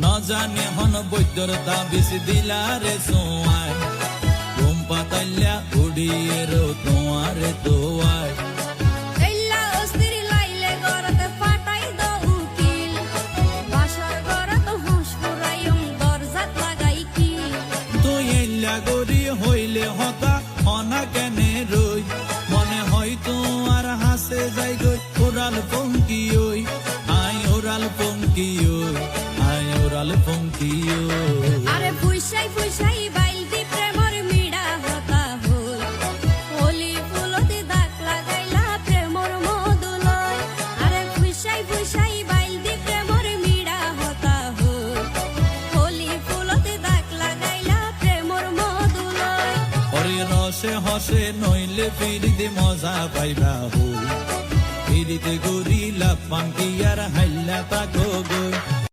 ন জানি হন বৈদ্যর তাবিজ দিলারে সোয়ায় ঘুম পাতাইলা উড়িয়ে রো তোমারে তোয়ায় গরি হইলে হতা হনা কেনে রই মনে হয় তোমার হাসে যাই গই ওরাল পঙ্কি ওই আই ওরাল পঙ্কি ওই আই ওরাল পঙ্কি ওই আরে ফুইসাই ফুইসাই বাইলতি প্রেমর মিড়া হতা হই হোলি ফুলতে দাগ লাগাইলা প্রেমর মধুলয় আরে ফুইসাই ফুইসাই বাইলতি প্রেমর মিড়া হতা হই হোলি ফুলতে দাগ লাগাইলা প্রেমর মধুলয় ওরে রসে হসে নইলে ফিরিতে মজা পাইবা হই ফিরিতে গরিলা পাঙ্কি আর হাইলা তাকো গই